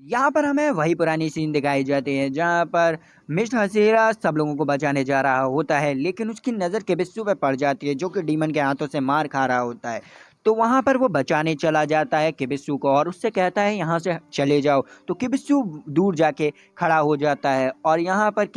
यहाँ पर हमें वही पुरानी सीन दिखाई जाती है जहाँ पर मिस्टर हसीरा सब लोगों को बचाने जा रहा होता है, लेकिन उसकी नज़र किबिस्सू पे पड़ जाती है जो कि डीमन के हाथों से मार खा रहा होता है। तो वहाँ पर वो बचाने चला जाता है किबिस्सू को और उससे कहता है यहाँ से चले जाओ। तो किबिस्सू दूर जाके खड़ा हो जाता है और यहाँ पर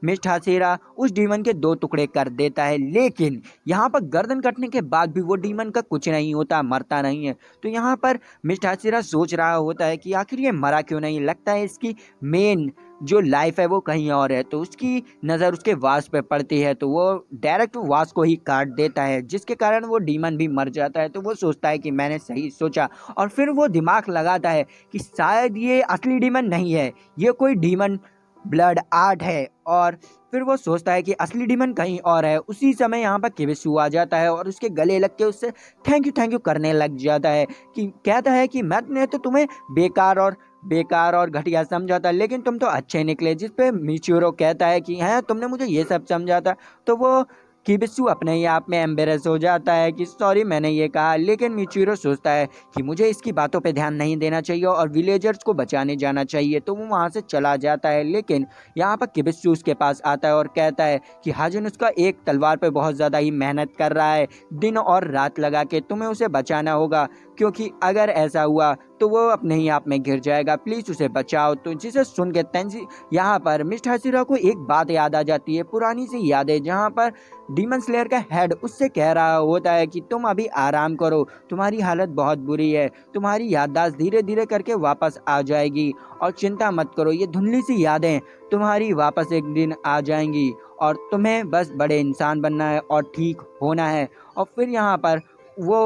मिस्टर हसीरा उस डीमन के दो टुकड़े कर देता है, लेकिन यहाँ पर गर्दन कटने के बाद भी वो डीमन का कुछ नहीं होता, मरता नहीं है। तो यहाँ पर मिस्टर हसीरा सोच रहा होता है कि आखिर ये मरा क्यों नहीं, लगता है इसकी मेन जो लाइफ है वो कहीं और है। तो उसकी नज़र उसके वास पे पड़ती है तो वो डायरेक्ट वास को ही काट देता है, जिसके कारण वो डीमन भी मर जाता है। तो वो सोचता है कि मैंने सही सोचा और फिर वो दिमाग लगाता है कि शायद ये असली डीमन नहीं है, ये कोई डीमन ब्लड आर्ट है। और फिर वो सोचता है कि असली डीमन कहीं और है। उसी समय यहाँ पर किबिस्सू आ जाता है और उसके गले लग के उससे थैंक यू करने लग जाता है, कि कहता है कि मैंने तो तुम्हें बेकार और घटिया समझा था, लेकिन तुम तो अच्छे निकले। जिस पे मिचिरो कहता है कि हैं तुमने मुझे ये सब समझा था। तो वो किबिस्सू अपने ही आप में एम्बेरस हो जाता है कि सॉरी मैंने ये कहा, लेकिन मिचिरो सोचता है कि मुझे इसकी बातों पे ध्यान नहीं देना चाहिए और विलेजर्स को बचाने जाना चाहिए। तो वो वहाँ से चला जाता है, लेकिन यहाँ पर किबिस्सू उसके पास आता है और कहता है कि हाजिन उसका एक तलवार पे बहुत ज़्यादा ही मेहनत कर रहा है, दिन और रात लगा के, तुम्हें उसे बचाना होगा, क्योंकि अगर ऐसा हुआ तो वो अपने ही आप में गिर जाएगा, प्लीज़ उसे बचाओ। तो जिसे सुन के तेंजी यहाँ पर मिस्टर हसीरा को एक बात याद आ जाती है, पुरानी सी यादें, जहाँ पर डीमन स्लेयर का हेड उससे कह रहा होता है कि तुम अभी आराम करो, तुम्हारी हालत बहुत बुरी है, तुम्हारी याददाश्त धीरे धीरे करके वापस आ जाएगी और चिंता मत करो, ये धुंधली सी यादें तुम्हारी वापस एक दिन आ जाएंगी और तुम्हें बस बड़े इंसान बनना है और ठीक होना है। और फिर यहाँ पर वो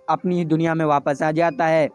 अपनी दुनिया में वापस आ जाता है,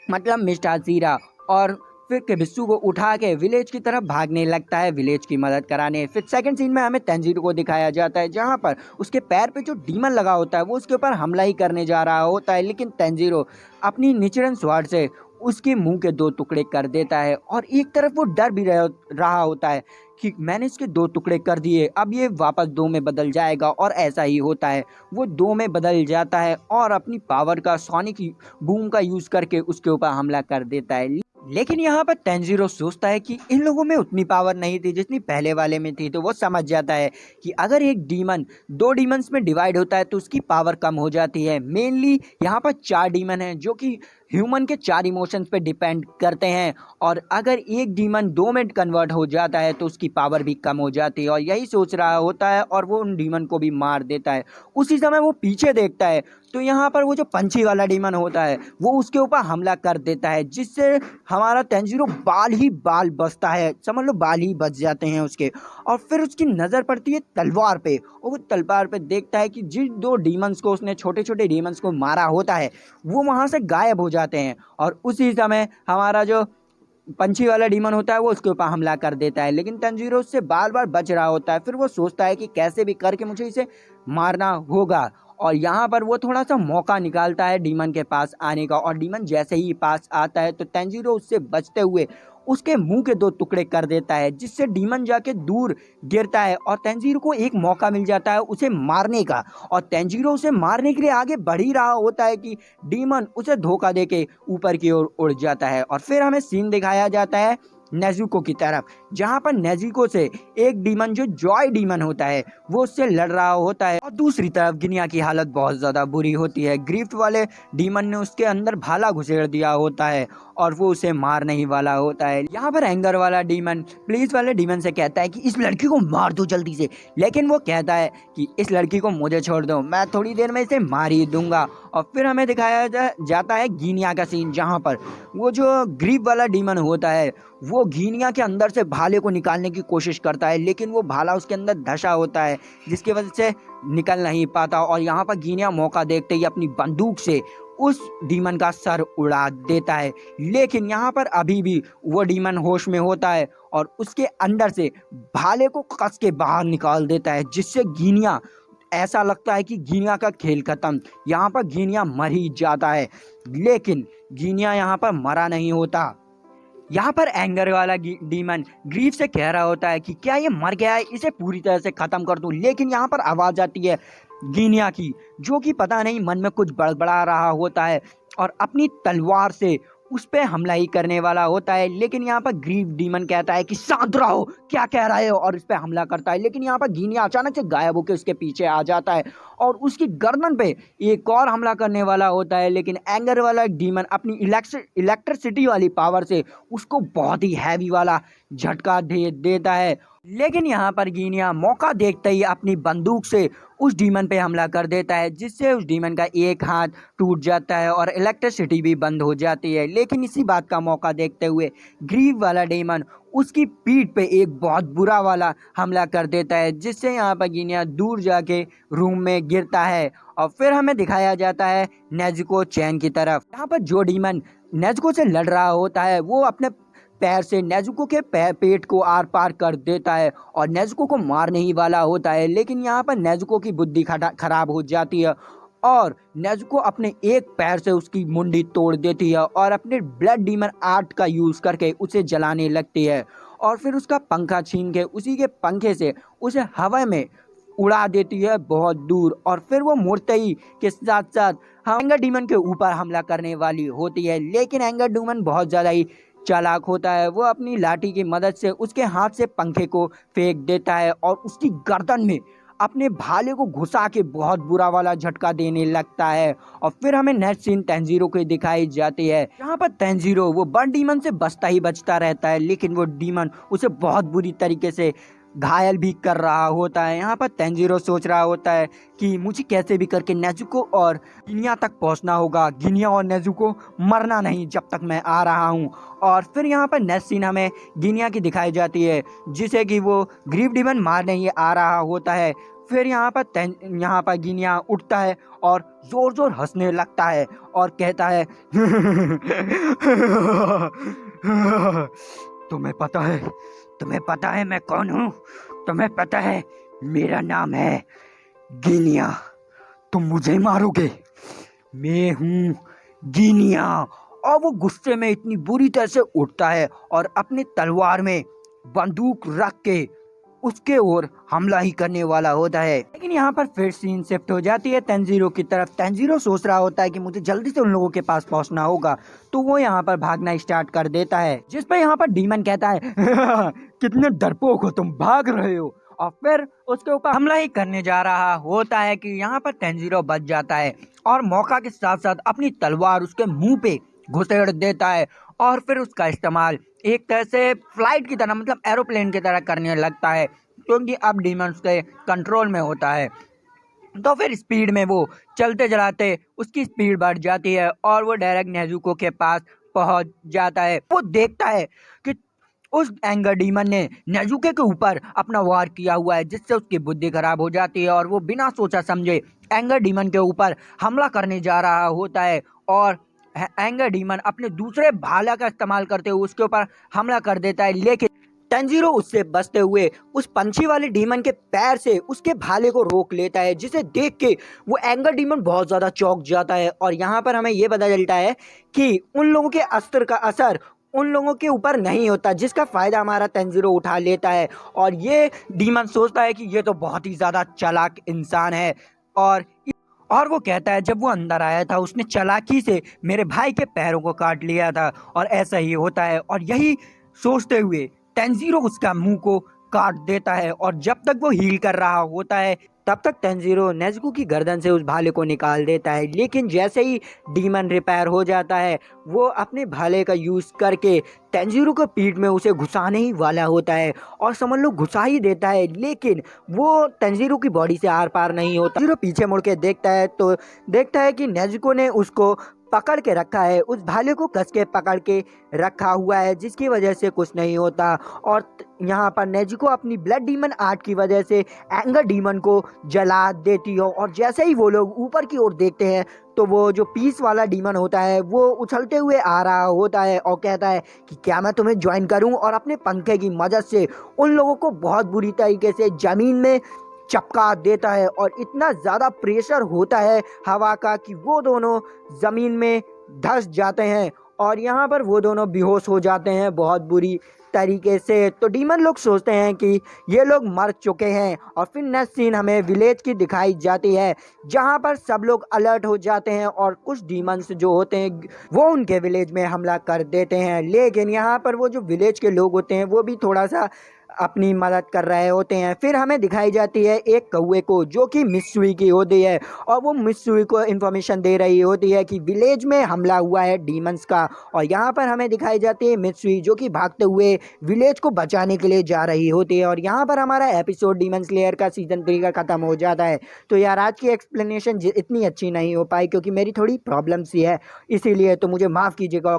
मतलब मिस्टर हसीरा, और फिर किबिस्सू को उठा के विलेज की तरफ भागने लगता है विलेज की मदद कराने। फिर सेकंड सीन में हमें तेंजिरो को दिखाया जाता है जहाँ पर उसके पैर पे जो डीमन लगा होता है वो उसके ऊपर हमला ही करने जा रहा होता है, लेकिन तेंजिरो अपनी निचरन स्वाड से उसके मुंह के दो टुकड़े कर देता है। और एक तरफ वो डर भी रहा होता है कि मैंने इसके दो टुकड़े कर दिए, अब ये वापस दो में बदल जाएगा, और ऐसा ही होता है, वो दो में बदल जाता है और अपनी पावर का सोनिक बूम का यूज करके उसके ऊपर हमला कर देता है। लेकिन यहाँ पर तेंजिरो सोचता है कि इन लोगों में उतनी पावर नहीं थी जितनी पहले वाले में थी। तो वो समझ जाता है कि अगर एक डीमन दो डीमंस में डिवाइड होता है तो उसकी पावर कम हो जाती है। मेनली यहाँ पर चार डीमन हैं जो कि ह्यूमन के चार इमोशंस पे डिपेंड करते हैं, और अगर एक डीमन दो में कन्वर्ट हो जाता है तो उसकी पावर भी कम हो जाती है। और यही सोच रहा होता है और वो उन डीमन को भी मार देता है। उसी समय वो पीछे देखता है तो यहाँ पर वो जो पंछी वाला डीमन होता है वो उसके ऊपर हमला कर देता है, जिससे हमारा तेंजिरो बाल ही बाल बचता है, समझ लो बाल ही बच जाते हैं उसके। और फिर उसकी नज़र पड़ती है तलवार पे और वो तलवार पे देखता है कि जिन दो डीमंस को उसने छोटे छोटे डीमंस को मारा होता है वो वहाँ से गायब हो जाते हैं, और उसी समय हमारा जो पंछी वाला डीमन होता है वो उसके ऊपर हमला कर देता है। लेकिन तंजीरो उससे बार बार बच रहा होता है। फिर वो सोचता है कि कैसे भी करके मुझे इसे मारना होगा, और यहाँ पर वो थोड़ा सा मौका निकालता है डीमन के पास आने का, और डीमन जैसे ही पास आता है तो तंजीरो उससे बचते हुए उसके मुंह के दो टुकड़े कर देता है, जिससे डीमन जाके दूर गिरता है और तेंजीरो को एक मौका मिल जाता है उसे मारने का। और तेंजीरो उसे मारने के लिए आगे बढ़ ही रहा होता है कि डीमन उसे धोखा देके ऊपर की ओर उड़ जाता है। और फिर हमें सीन दिखाया जाता है नेजुको की तरफ, जहां पर नेजुको से एक डीमन जो जॉय डीमन होता है वो उससे लड़ रहा होता है, और दूसरी तरफ गिनिया की हालत बहुत ज़्यादा बुरी होती है। ग्रिफ्ट वाले डीमन ने उसके अंदर भाला घुसेड़ दिया होता है और वो उसे मारने ही वाला होता है। यहाँ पर एंगर वाला डीमन पुलिस वाले डीमन से कहता है कि इस लड़की को मार दो जल्दी से, लेकिन वो कहता है कि इस लड़की को मुझे छोड़ दो, मैं थोड़ी देर में इसे मार ही दूंगा। और फिर हमें दिखाया जाता है गिनिया का सीन, जहाँ पर वो जो ग्रीप वाला डीमन होता है वो घिनिया के अंदर से भाले को निकालने की कोशिश करता है, लेकिन वो भाला उसके अंदर धंसा होता है जिसकी वजह से निकल नहीं पाता। और यहाँ पर घिनिया मौका देखते ही अपनी बंदूक से उस डीमन का सर उड़ा देता है, लेकिन यहाँ पर अभी भी वो डीमन होश में होता है और उसके अंदर से भाले को कस के बाहर निकाल देता है, जिससे घिनिया ऐसा लगता है कि घिनिया का खेल खत्म, यहाँ पर घिनिया मर ही जाता है। लेकिन घिनिया यहाँ पर मरा नहीं होता। यहाँ पर एंगर वाला डीमन ग्रीफ से कह रहा होता है कि क्या ये मर गया है, इसे पूरी तरह से खत्म कर दूं। लेकिन यहाँ पर आवाज आती है गिनिया की, जो कि पता नहीं मन में कुछ बड़बड़ा रहा होता है और अपनी तलवार से उस पे हमला ही करने वाला होता है। लेकिन यहाँ पर ग्रीव डीमन कहता है कि शांत रहो, क्या कह रहे हो, और इस पे हमला करता है। लेकिन यहाँ पर गिनिया अचानक से गायब होकर उसके पीछे आ जाता है और उसकी गर्दन पे एक और हमला करने वाला होता है। लेकिन एंगर वाला डीमन अपनी इलेक्ट्रिसिटी वाली पावर से उसको बहुत ही हैवी वाला झटका दे देता है। लेकिन यहाँ पर गिनिया मौका देखते ही अपनी बंदूक से उस डीमन पे हमला कर देता है, जिससे उस डीमन का एक हाथ टूट जाता है और इलेक्ट्रिसिटी भी बंद हो जाती है। लेकिन इसी बात का मौका देखते हुए ग्रीव वाला डीमन उसकी पीठ पे एक बहुत बुरा वाला हमला कर देता है, जिससे यहाँ पर गिनिया दूर जाके रूम में गिरता है। और फिर हमें दिखाया जाता है नेजुको चैन की तरफ। यहाँ पर जो डीमन नेजुको से लड़ रहा होता है वो अपने पैर से नेजुको के पेट को आर पार कर देता है और नेजुको को मारने ही वाला होता है। लेकिन यहाँ पर नेजुको की बुद्धि खराब हो जाती है और नेजुको अपने एक पैर से उसकी मुंडी तोड़ देती है और अपने ब्लड डीमन आर्ट का यूज़ करके उसे जलाने लगती है और फिर उसका पंखा छीन के उसी के पंखे से उसे हवा में उड़ा देती है बहुत दूर। और फिर वो मुड़ते ही के साथ साथ एंगर डीमन के ऊपर हमला करने वाली होती है। लेकिन एंगर डीमन बहुत ज़्यादा ही चालाक होता है। वो अपनी लाठी की मदद से उसके हाथ से पंखे को फेंक देता है और उसकी गर्दन में अपने भाले को घुसा के बहुत बुरा वाला झटका देने लगता है। और फिर हमें नेक्स्ट सीन तेंजीरो की दिखाई जाती है। यहाँ पर तेंजीरो वो बर्ड डीमन से बचता ही बचता रहता है, लेकिन वो डीमन उसे बहुत बुरी तरीके से घायल भी कर रहा होता है। यहाँ पर तेंजीरो सोच रहा होता है कि मुझे कैसे भी करके नेजुको और गिनिया तक पहुँचना होगा। गिनिया और नेजुको मरना नहीं जब तक मैं आ रहा हूँ। और फिर यहाँ पर नेक्स्ट सीन हमें गिनिया की दिखाई जाती है, जिसे कि वो ग्रीव डीमन मारने ही आ रहा होता है। फिर यहाँ पर गिनिया उठता है और जोर जोर हंसने लगता है और कहता है तुम्हें पता है मैं कौन हूँ? तुम्हें पता है मेरा नाम है गिनिया। तुम मुझे मारोगे? मैं हूँ गिनिया। और वो गुस्से में इतनी बुरी तरह से उठता है और अपनी तलवार में बंदूक रख के उसके ओर हमला ही करने वाला होता है। लेकिन यहाँ पर फिर सीन शिफ्ट हो जाती है तेंजीरो की तरफ। तेंजीरो सोच रहा होता है कि मुझे जल्दी से उन लोगों के पास पहुंचना होगा, तो वो यहाँ पर भागना स्टार्ट कर देता है, जिस पर यहाँ पर डीमन कहता है कितने डरपोक हो तुम, भाग रहे हो। और फिर उसके ऊपर हमला ही करने जा रहा होता है कि यहाँ पर तेंजीरो बच जाता है और मौका के साथ साथ अपनी तलवार उसके मुंह पे घुसेड़ देता है और फिर उसका इस्तेमाल एक तरह से फ्लाइट की तरह, मतलब एरोप्लेन की तरह करने लगता है, क्योंकि अब डीमन उसके कंट्रोल में होता है। तो फिर स्पीड में वो चलते चलाते उसकी स्पीड बढ़ जाती है और वो डायरेक्ट नेजुको के पास पहुंच जाता है। वो देखता है कि उस एंगर डीमन ने नेजुके के ऊपर अपना वार किया हुआ है, जिससे उसकी बुद्धि खराब हो जाती है और वो बिना सोचा समझे एंगर डीमन के ऊपर हमला करने जा रहा होता है। और एंगर डीमन अपने दूसरे भाला का इस्तेमाल करते हुए उसके ऊपर हमला कर देता है। लेकिन तेंजीरो उससे बचते हुए उस पंछी वाले डीमन के पैर से उसके भाले को रोक लेता है, जिसे देख के वो एंगर डीमन बहुत ज़्यादा चौंक जाता है। और यहाँ पर हमें ये पता चलता है कि उन लोगों के अस्त्र का असर उन लोगों के ऊपर नहीं होता, जिसका फ़ायदा हमारा तेंजीरो उठा लेता है। और ये डीमन सोचता है कि ये तो बहुत ही ज़्यादा चालाक इंसान है और वो कहता है जब वो अंदर आया था उसने चालाकी से मेरे भाई के पैरों को काट लिया था और ऐसा ही होता है। और यही सोचते हुए तेंजीरो उसका मुंह को काट देता है और जब तक वो हील कर रहा होता है तब तक तेंजीरो नेजुको की गर्दन से उस भाले को निकाल देता है। लेकिन जैसे ही डीमन रिपेयर हो जाता है वो अपने भाले का यूज़ करके तेंजीरो को पीठ में उसे घुसाने ही वाला होता है और समझ लो घुसा ही देता है। लेकिन वो तेंजीरो की बॉडी से आर पार नहीं होता। तेंजीरो पीछे मुड़ के देखता है तो देखता है कि नेजुको ने उसको पकड़ के रखा है, उस भाले को कस के पकड़ के रखा हुआ है, जिसकी वजह से कुछ नहीं होता। और यहाँ पर नेजुको अपनी ब्लड डीमन आर्ट की वजह से एंगर डीमन को जला देती हो। और जैसे ही वो लोग ऊपर की ओर देखते हैं तो वो जो पीस वाला डीमन होता है वो उछलते हुए आ रहा होता है और कहता है कि क्या मैं तुम्हें ज्वाइन करूं, और अपने पंखे की मदद से उन लोगों को बहुत बुरी तरीके से ज़मीन में चपका देता है। और इतना ज़्यादा प्रेशर होता है हवा का कि वो दोनों ज़मीन में धंस जाते हैं और यहाँ पर वो दोनों बेहोश हो जाते हैं बहुत बुरी तरीके से। तो डीमन लोग सोचते हैं कि ये लोग मर चुके हैं और फिर नेक्स्ट सीन हमें विलेज की दिखाई जाती है जहाँ पर सब लोग अलर्ट हो जाते हैं और कुछ डीमंस जो होते हैं वो उनके विलेज में हमला कर देते हैं। लेकिन यहाँ पर वो जो विलेज के लोग होते हैं वो भी थोड़ा सा अपनी मदद कर रहे होते हैं। फिर हमें दिखाई जाती है एक कौवे को जो कि मिस्सूई की होती है और वो मिस्सूई को इन्फॉर्मेशन दे रही होती है कि विलेज में हमला हुआ है डीमंस का। और यहाँ पर हमें दिखाई जाती है मिस्सूई जो कि भागते हुए विलेज को बचाने के लिए जा रही होती है। और यहाँ पर हमारा एपिसोड डीमन स्लेयर का सीजन 3 का ख़त्म हो जाता है। तो यार आज की एक्सप्लेनेशन इतनी अच्छी नहीं हो पाई क्योंकि मेरी थोड़ी प्रॉब्लम सी है, इसीलिए तो मुझे माफ़ कीजिएगा।